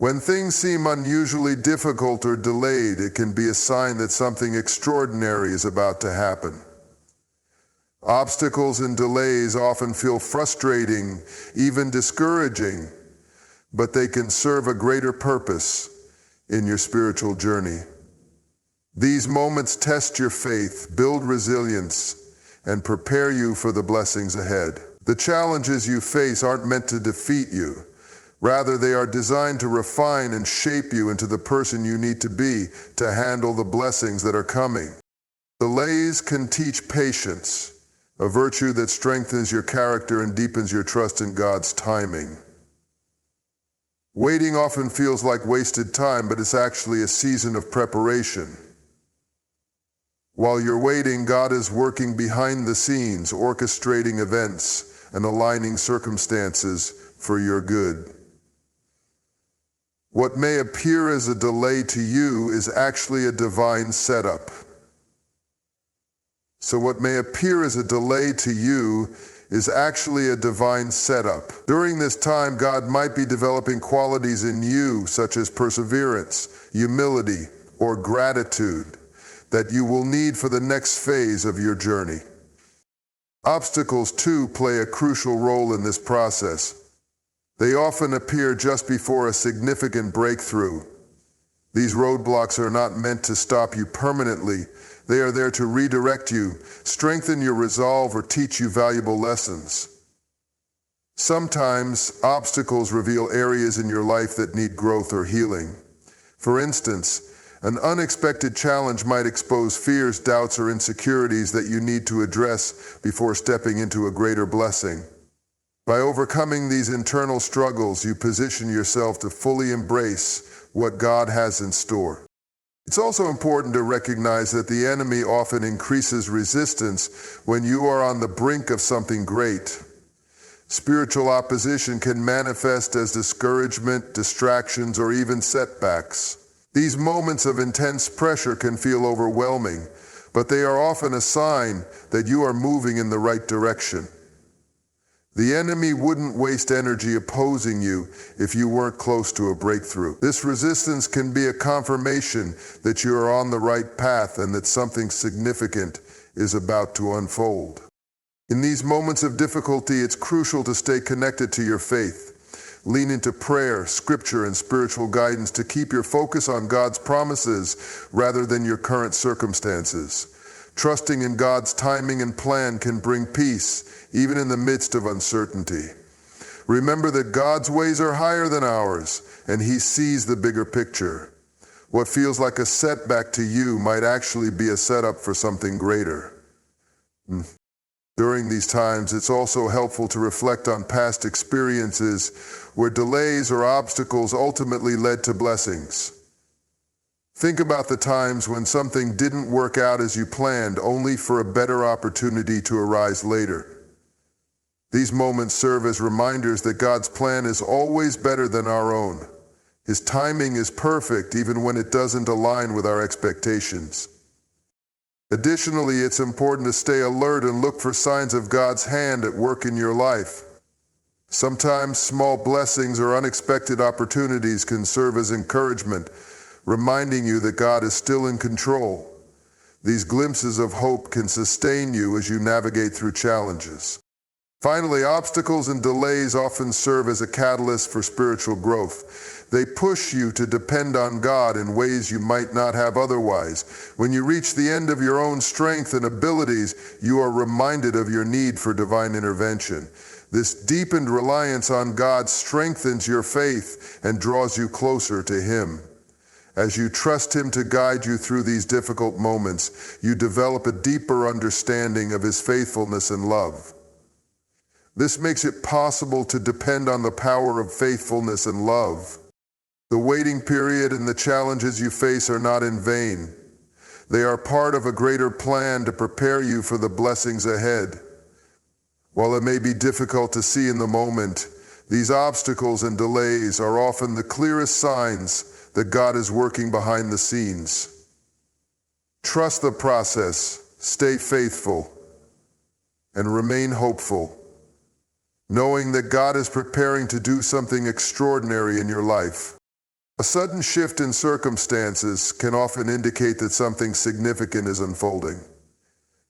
When things seem unusually difficult or delayed, it can be a sign that something extraordinary is about to happen. Obstacles and delays often feel frustrating, even discouraging, but they can serve a greater purpose in your spiritual journey. These moments test your faith, build resilience, and prepare you for the blessings ahead. The challenges you face aren't meant to defeat you. Rather, they are designed to refine and shape you into the person you need to be to handle the blessings that are coming. Delays can teach patience, a virtue that strengthens your character and deepens your trust in God's timing. Waiting often feels like wasted time, but it's actually a season of preparation. While you're waiting, God is working behind the scenes, orchestrating events and aligning circumstances for your good. What may appear as a delay to you is actually a divine setup. So what may appear as a delay to you is actually a divine setup. During this time, God might be developing qualities in you, such as perseverance, humility, or gratitude, that you will need for the next phase of your journey. Obstacles, too, play a crucial role in this process. They often appear just before a significant breakthrough. These roadblocks are not meant to stop you permanently. They are there to redirect you, strengthen your resolve, or teach you valuable lessons. Sometimes, obstacles reveal areas in your life that need growth or healing. For instance, an unexpected challenge might expose fears, doubts, or insecurities that you need to address before stepping into a greater blessing. By overcoming these internal struggles, you position yourself to fully embrace what God has in store. It's also important to recognize that the enemy often increases resistance when you are on the brink of something great. Spiritual opposition can manifest as discouragement, distractions, or even setbacks. These moments of intense pressure can feel overwhelming, but they are often a sign that you are moving in the right direction. The enemy wouldn't waste energy opposing you if you weren't close to a breakthrough. This resistance can be a confirmation that you are on the right path and that something significant is about to unfold. In these moments of difficulty, it's crucial to stay connected to your faith. Lean into prayer, scripture, and spiritual guidance to keep your focus on God's promises rather than your current circumstances. Trusting in God's timing and plan can bring peace, even in the midst of uncertainty. Remember that God's ways are higher than ours, and He sees the bigger picture. What feels like a setback to you might actually be a setup for something greater. During these times, it's also helpful to reflect on past experiences where delays or obstacles ultimately led to blessings. Think about the times when something didn't work out as you planned, only for a better opportunity to arise later. These moments serve as reminders that God's plan is always better than our own. His timing is perfect even when it doesn't align with our expectations. Additionally, it's important to stay alert and look for signs of God's hand at work in your life. Sometimes small blessings or unexpected opportunities can serve as encouragement, reminding you that God is still in control. These glimpses of hope can sustain you as you navigate through challenges. Finally, obstacles and delays often serve as a catalyst for spiritual growth. They push you to depend on God in ways you might not have otherwise. When you reach the end of your own strength and abilities, you are reminded of your need for divine intervention. This deepened reliance on God strengthens your faith and draws you closer to Him. As you trust Him to guide you through these difficult moments, you develop a deeper understanding of His faithfulness and love. This makes it possible to depend on the power of faithfulness and love. The waiting period and the challenges you face are not in vain. They are part of a greater plan to prepare you for the blessings ahead. While it may be difficult to see in the moment, these obstacles and delays are often the clearest signs that God is working behind the scenes. Trust the process, stay faithful, and remain hopeful, knowing that God is preparing to do something extraordinary in your life. A sudden shift in circumstances can often indicate that something significant is unfolding.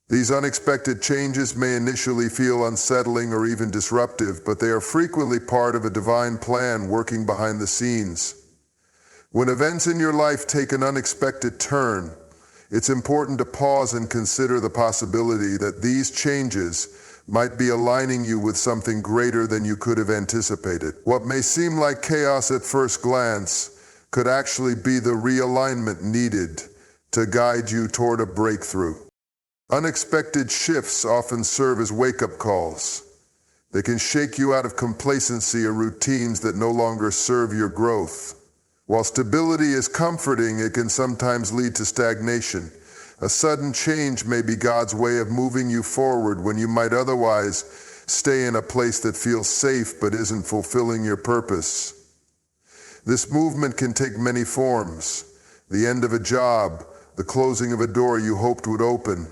These unexpected changes may initially feel unsettling or even disruptive, but they are frequently part of a divine plan working behind the scenes. When events in your life take an unexpected turn, it's important to pause and consider the possibility that these changes might be aligning you with something greater than you could have anticipated. What may seem like chaos at first glance could actually be the realignment needed to guide you toward a breakthrough. Unexpected shifts often serve as wake-up calls. They can shake you out of complacency or routines that no longer serve your growth. While stability is comforting, it can sometimes lead to stagnation. A sudden change may be God's way of moving you forward when you might otherwise stay in a place that feels safe but isn't fulfilling your purpose. This movement can take many forms: the end of a job, the closing of a door you hoped would open,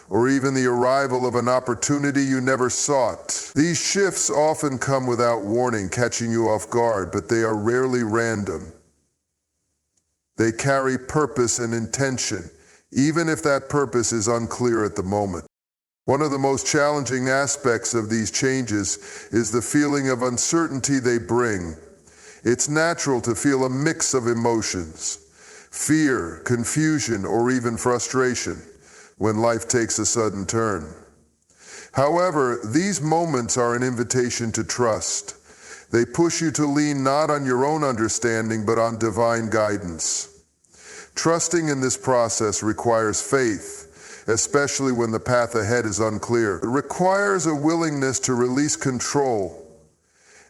or even the arrival of an opportunity you never sought. These shifts often come without warning, catching you off guard, but they are rarely random. They carry purpose and intention, even if that purpose is unclear at the moment. One of the most challenging aspects of these changes is the feeling of uncertainty they bring. It's natural to feel a mix of emotions: fear, confusion, or even frustration when life takes a sudden turn. However, these moments are an invitation to trust. They push you to lean not on your own understanding, but on divine guidance. Trusting in this process requires faith, especially when the path ahead is unclear. It requires a willingness to release control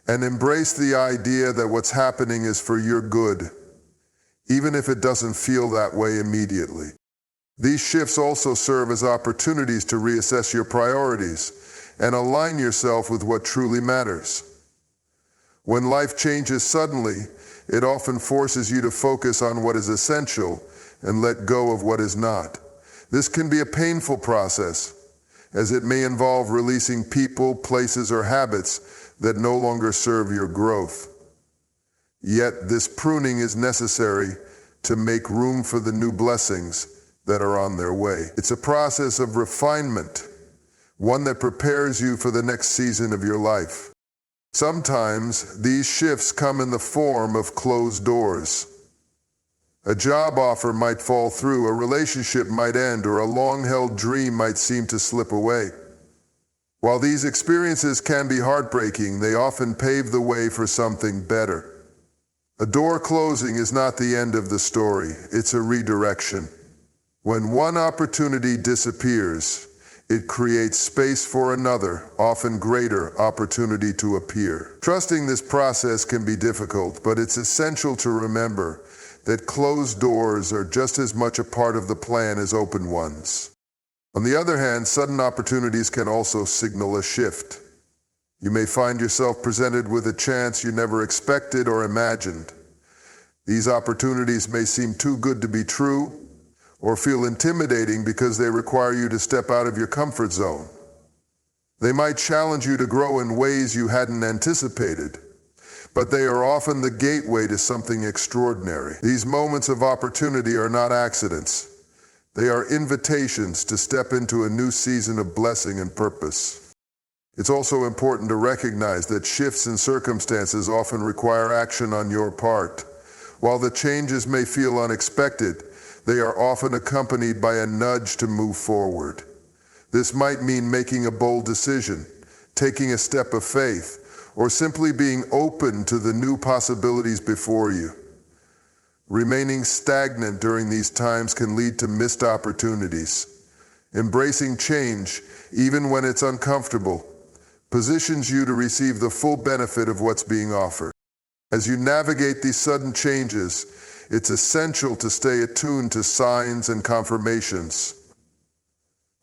and embrace the idea that what's happening is for your good, even if it doesn't feel that way immediately. These shifts also serve as opportunities to reassess your priorities and align yourself with what truly matters. When life changes suddenly, it often forces you to focus on what is essential and let go of what is not. This can be a painful process, as it may involve releasing people, places, or habits that no longer serve your growth. Yet this pruning is necessary to make room for the new blessings that are on their way. It's a process of refinement, one that prepares you for the next season of your life. Sometimes these shifts come in the form of closed doors. A job offer might fall through, a relationship might end, or a long-held dream might seem to slip away. While these experiences can be heartbreaking, they often pave the way for something better. A door closing is not the end of the story, it's a redirection. When one opportunity disappears, it creates space for another, often greater, opportunity to appear. Trusting this process can be difficult, but it's essential to remember that closed doors are just as much a part of the plan as open ones. On the other hand, sudden opportunities can also signal a shift. You may find yourself presented with a chance you never expected or imagined. These opportunities may seem too good to be true, or feel intimidating because they require you to step out of your comfort zone. They might challenge you to grow in ways you hadn't anticipated, but they are often the gateway to something extraordinary. These moments of opportunity are not accidents. They are invitations to step into a new season of blessing and purpose. It's also important to recognize that shifts in circumstances often require action on your part. While the changes may feel unexpected, they are often accompanied by a nudge to move forward. This might mean making a bold decision, taking a step of faith, or simply being open to the new possibilities before you. Remaining stagnant during these times can lead to missed opportunities. Embracing change, even when it's uncomfortable, positions you to receive the full benefit of what's being offered. As you navigate these sudden changes, it's essential to stay attuned to signs and confirmations.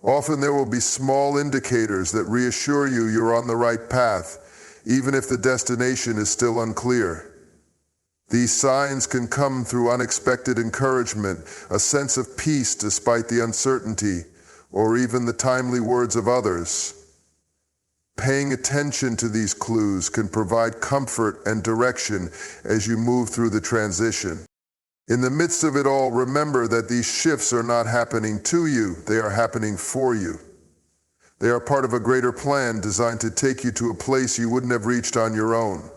Often there will be small indicators that reassure you you're on the right path, even if the destination is still unclear. These signs can come through unexpected encouragement, a sense of peace despite the uncertainty, or even the timely words of others. Paying attention to these clues can provide comfort and direction as you move through the transition. In the midst of it all, remember that these shifts are not happening to you, they are happening for you. They are part of a greater plan designed to take you to a place you wouldn't have reached on your own.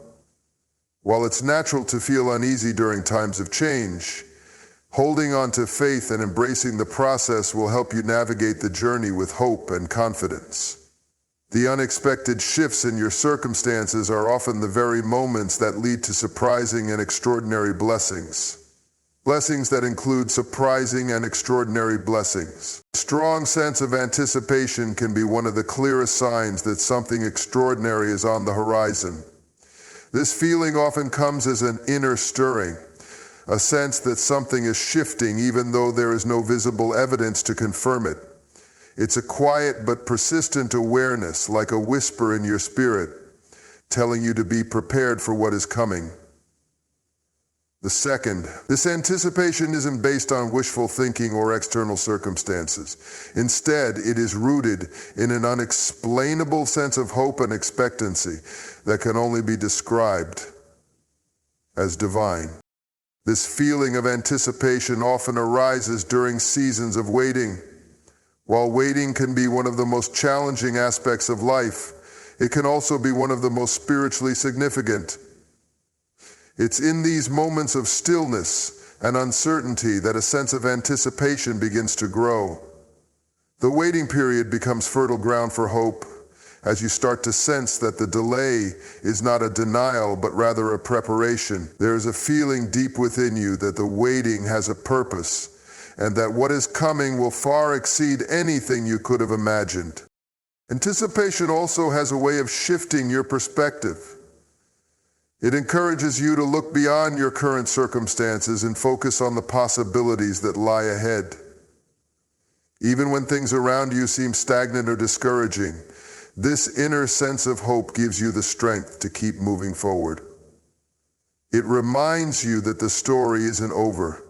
While it's natural to feel uneasy during times of change, holding on to faith and embracing the process will help you navigate the journey with hope and confidence. The unexpected shifts in your circumstances are often the very moments that lead to surprising and extraordinary blessings. Blessings that include surprising and extraordinary blessings. A strong sense of anticipation can be one of the clearest signs that something extraordinary is on the horizon. This feeling often comes as an inner stirring, a sense that something is shifting even though there is no visible evidence to confirm it. It's a quiet but persistent awareness, like a whisper in your spirit, telling you to be prepared for what is coming. The second, this anticipation isn't based on wishful thinking or external circumstances. Instead, it is rooted in an unexplainable sense of hope and expectancy that can only be described as divine. This feeling of anticipation often arises during seasons of waiting. While waiting can be one of the most challenging aspects of life, it can also be one of the most spiritually significant. It's in these moments of stillness and uncertainty that a sense of anticipation begins to grow. The waiting period becomes fertile ground for hope as you start to sense that the delay is not a denial but rather a preparation. There is a feeling deep within you that the waiting has a purpose and that what is coming will far exceed anything you could have imagined. Anticipation also has a way of shifting your perspective. It encourages you to look beyond your current circumstances and focus on the possibilities that lie ahead. Even when things around you seem stagnant or discouraging, this inner sense of hope gives you the strength to keep moving forward. It reminds you that the story isn't over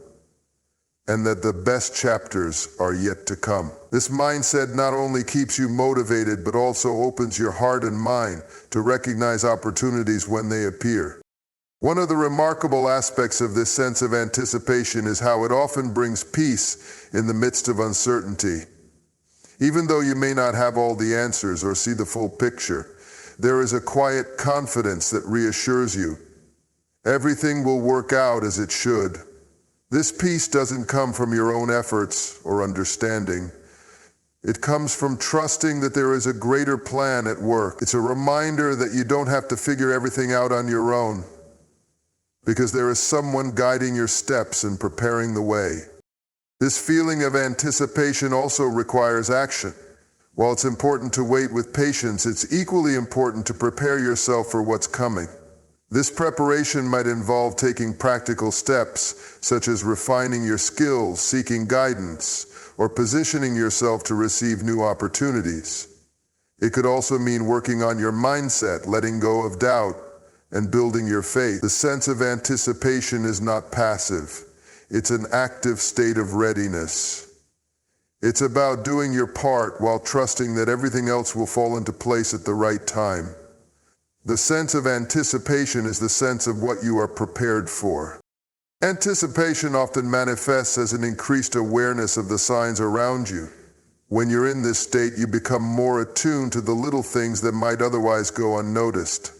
and that the best chapters are yet to come. This mindset not only keeps you motivated, but also opens your heart and mind to recognize opportunities when they appear. One of the remarkable aspects of this sense of anticipation is how it often brings peace in the midst of uncertainty. Even though you may not have all the answers or see the full picture, there is a quiet confidence that reassures you. Everything will work out as it should. This peace doesn't come from your own efforts or understanding. It comes from trusting that there is a greater plan at work. It's a reminder that you don't have to figure everything out on your own, because there is someone guiding your steps and preparing the way. This feeling of anticipation also requires action. While it's important to wait with patience, it's equally important to prepare yourself for what's coming. This preparation might involve taking practical steps, such as refining your skills, seeking guidance, or positioning yourself to receive new opportunities. It could also mean working on your mindset, letting go of doubt, and building your faith. The sense of anticipation is not passive. It's an active state of readiness. It's about doing your part while trusting that everything else will fall into place at the right time. The sense of anticipation is the sense of what you are prepared for. Anticipation often manifests as an increased awareness of the signs around you. When you're in this state, you become more attuned to the little things that might otherwise go unnoticed.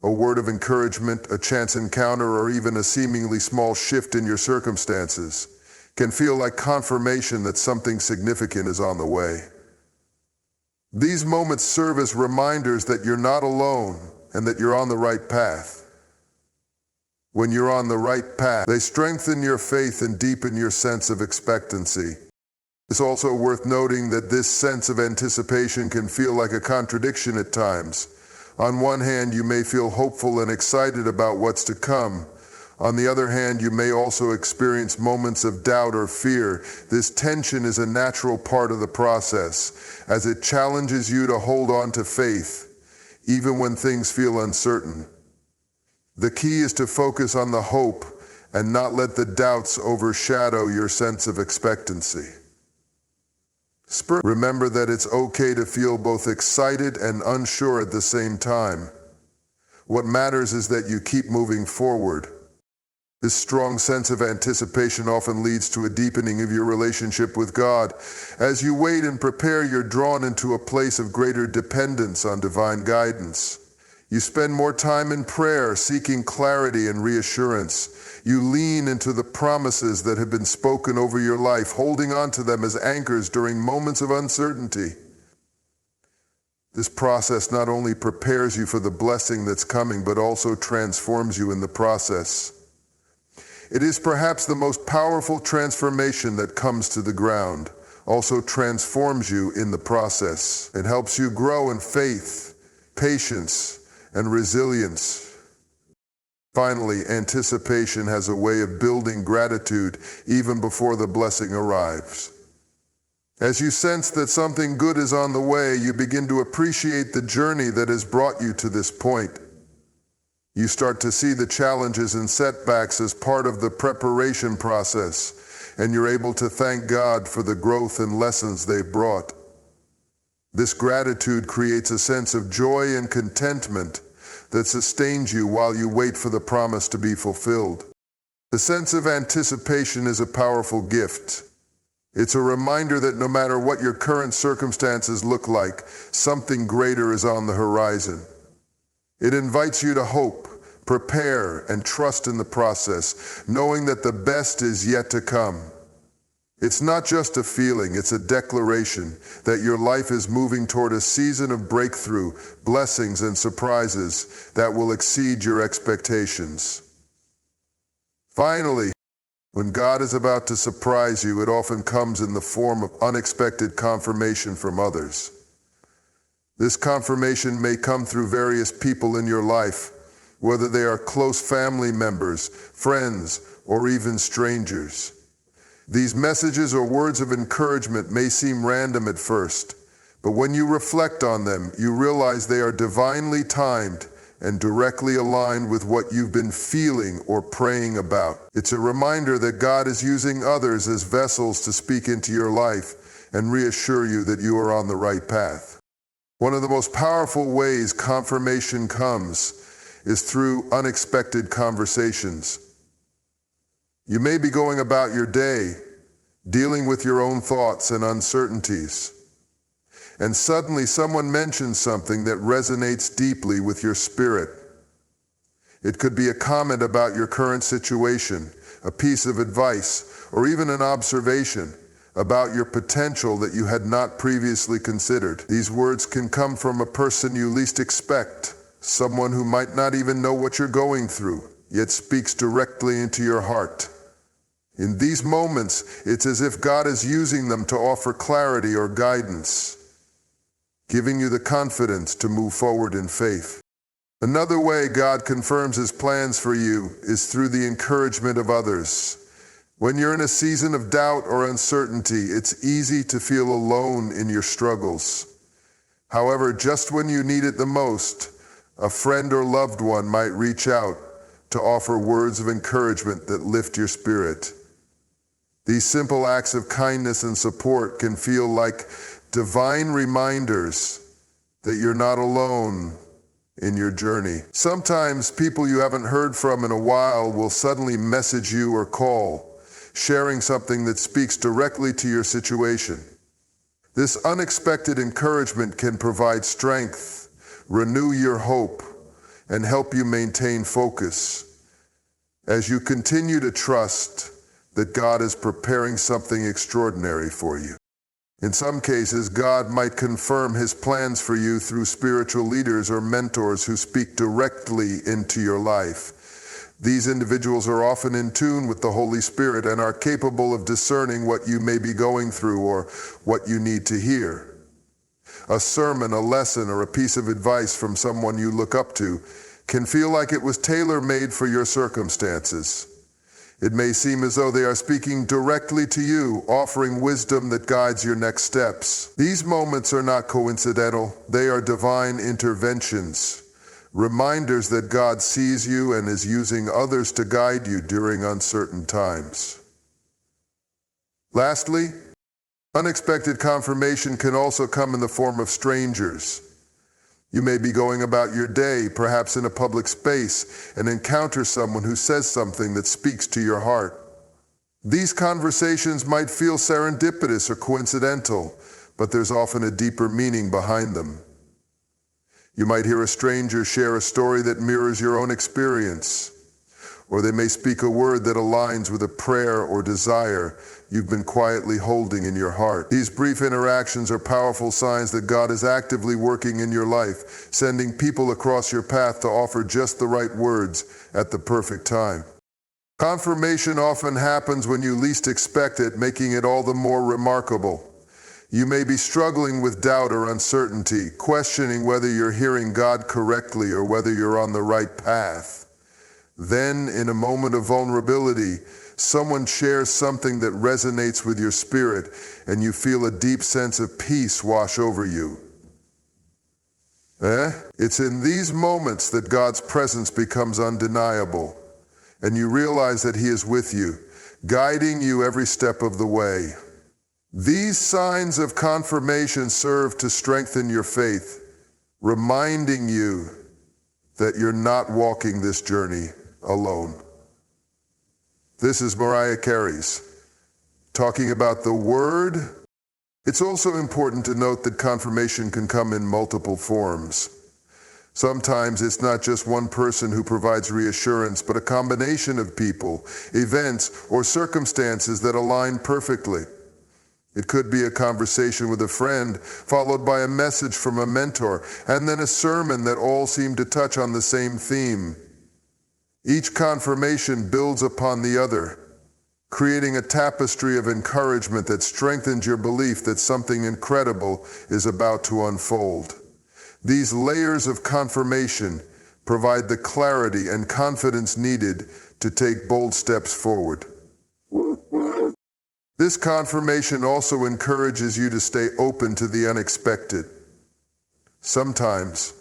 A word of encouragement, a chance encounter, or even a seemingly small shift in your circumstances can feel like confirmation that something significant is on the way. These moments serve as reminders that you're not alone and that you're on the right path. When you're on the right path, they strengthen your faith and deepen your sense of expectancy. It's also worth noting that this sense of anticipation can feel like a contradiction at times. On one hand, you may feel hopeful and excited about what's to come. On the other hand, you may also experience moments of doubt or fear. This tension is a natural part of the process, as it challenges you to hold on to faith, even when things feel uncertain. The key is to focus on the hope and not let the doubts overshadow your sense of expectancy. Remember that it's okay to feel both excited and unsure at the same time. What matters is that you keep moving forward. This strong sense of anticipation often leads to a deepening of your relationship with God. As you wait and prepare, you're drawn into a place of greater dependence on divine guidance. You spend more time in prayer, seeking clarity and reassurance. You lean into the promises that have been spoken over your life, holding on to them as anchors during moments of uncertainty. This process not only prepares you for the blessing that's coming, but also transforms you in the process. It is perhaps the most powerful transformation that comes to the ground, also transforms you in the process. It helps you grow in faith, patience, and resilience. Finally, anticipation has a way of building gratitude even before the blessing arrives. As you sense that something good is on the way, you begin to appreciate the journey that has brought you to this point. You start to see the challenges and setbacks as part of the preparation process, and you're able to thank God for the growth and lessons they've brought. This gratitude creates a sense of joy and contentment that sustains you while you wait for the promise to be fulfilled. The sense of anticipation is a powerful gift. It's a reminder that no matter what your current circumstances look like, something greater is on the horizon. It invites you to hope, prepare, and trust in the process, knowing that the best is yet to come. It's not just a feeling, it's a declaration that your life is moving toward a season of breakthrough, blessings, and surprises that will exceed your expectations. Finally, when God is about to surprise you, it often comes in the form of unexpected confirmation from others. This confirmation may come through various people in your life, whether they are close family members, friends, or even strangers. These messages or words of encouragement may seem random at first, but when you reflect on them, you realize they are divinely timed and directly aligned with what you've been feeling or praying about. It's a reminder that God is using others as vessels to speak into your life and reassure you that you are on the right path. One of the most powerful ways confirmation comes is through unexpected conversations. You may be going about your day, dealing with your own thoughts and uncertainties, and suddenly someone mentions something that resonates deeply with your spirit. It could be a comment about your current situation, a piece of advice, or even an observation about your potential that you had not previously considered. These words can come from a person you least expect, someone who might not even know what you're going through, yet speaks directly into your heart. In these moments, it's as if God is using them to offer clarity or guidance, giving you the confidence to move forward in faith. Another way God confirms His plans for you is through the encouragement of others. When you're in a season of doubt or uncertainty, it's easy to feel alone in your struggles. However, just when you need it the most, a friend or loved one might reach out to offer words of encouragement that lift your spirit. These simple acts of kindness and support can feel like divine reminders that you're not alone in your journey. Sometimes people you haven't heard from in a while will suddenly message you or call, sharing something that speaks directly to your situation. This unexpected encouragement can provide strength, renew your hope, and help you maintain focus as you continue to trust that God is preparing something extraordinary for you. In some cases, God might confirm His plans for you through spiritual leaders or mentors who speak directly into your life. These individuals are often in tune with the Holy Spirit and are capable of discerning what you may be going through or what you need to hear. A sermon, a lesson, or a piece of advice from someone you look up to can feel like it was tailor-made for your circumstances. It may seem as though they are speaking directly to you, offering wisdom that guides your next steps. These moments are not coincidental. They are divine interventions, reminders that God sees you and is using others to guide you during uncertain times. Lastly, Unexpected confirmation can also come in the form of strangers. You may be going about your day, perhaps in a public space, and encounter someone who says something that speaks to your heart. These conversations might feel serendipitous or coincidental, but there's often a deeper meaning behind them. You might hear a stranger share a story that mirrors your own experience, or they may speak a word that aligns with a prayer or desire you've been quietly holding in your heart. These brief interactions are powerful signs that God is actively working in your life, sending people across your path to offer just the right words at the perfect time. Confirmation often happens when you least expect it, making it all the more remarkable. You may be struggling with doubt or uncertainty, questioning whether you're hearing God correctly or whether you're on the right path. Then, in a moment of vulnerability, someone shares something that resonates with your spirit, and you feel a deep sense of peace wash over you. It's in these moments that God's presence becomes undeniable, and you realize that He is with you, guiding you every step of the way. These signs of confirmation serve to strengthen your faith, reminding you that you're not walking this journey alone. This is Mariah Carey's talking about the Word. It's also important to note that confirmation can come in multiple forms. Sometimes it's not just one person who provides reassurance, but a combination of people, events, or circumstances that align perfectly. It could be a conversation with a friend, followed by a message from a mentor, and then a sermon that all seem to touch on the same theme. Each confirmation builds upon the other, creating a tapestry of encouragement that strengthens your belief that something incredible is about to unfold. These layers of confirmation provide the clarity and confidence needed to take bold steps forward. This confirmation also encourages you to stay open to the unexpected. Sometimes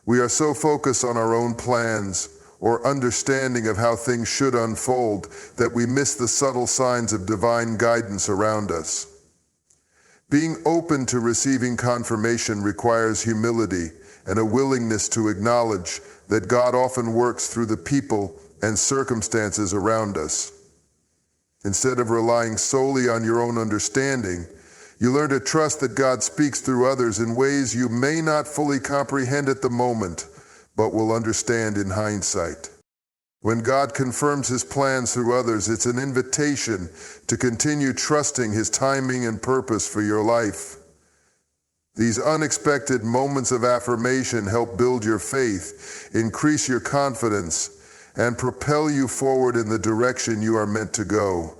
we are so focused on our own plans or understanding of how things should unfold that we miss the subtle signs of divine guidance around us. Being open to receiving confirmation requires humility and a willingness to acknowledge that God often works through the people and circumstances around us. Instead of relying solely on your own understanding, you learn to trust that God speaks through others in ways you may not fully comprehend at the moment, but will understand in hindsight. When God confirms His plans through others, it's an invitation to continue trusting His timing and purpose for your life. These unexpected moments of affirmation help build your faith, increase your confidence, and propel you forward in the direction you are meant to go.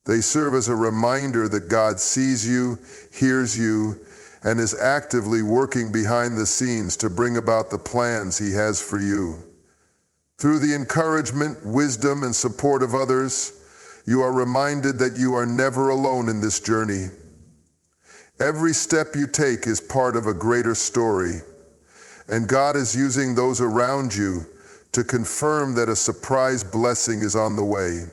They serve as a reminder that God sees you, hears you, and is actively working behind the scenes to bring about the plans He has for you. Through the encouragement, wisdom, and support of others, you are reminded that you are never alone in this journey. Every step you take is part of a greater story, and God is using those around you to confirm that a surprise blessing is on the way.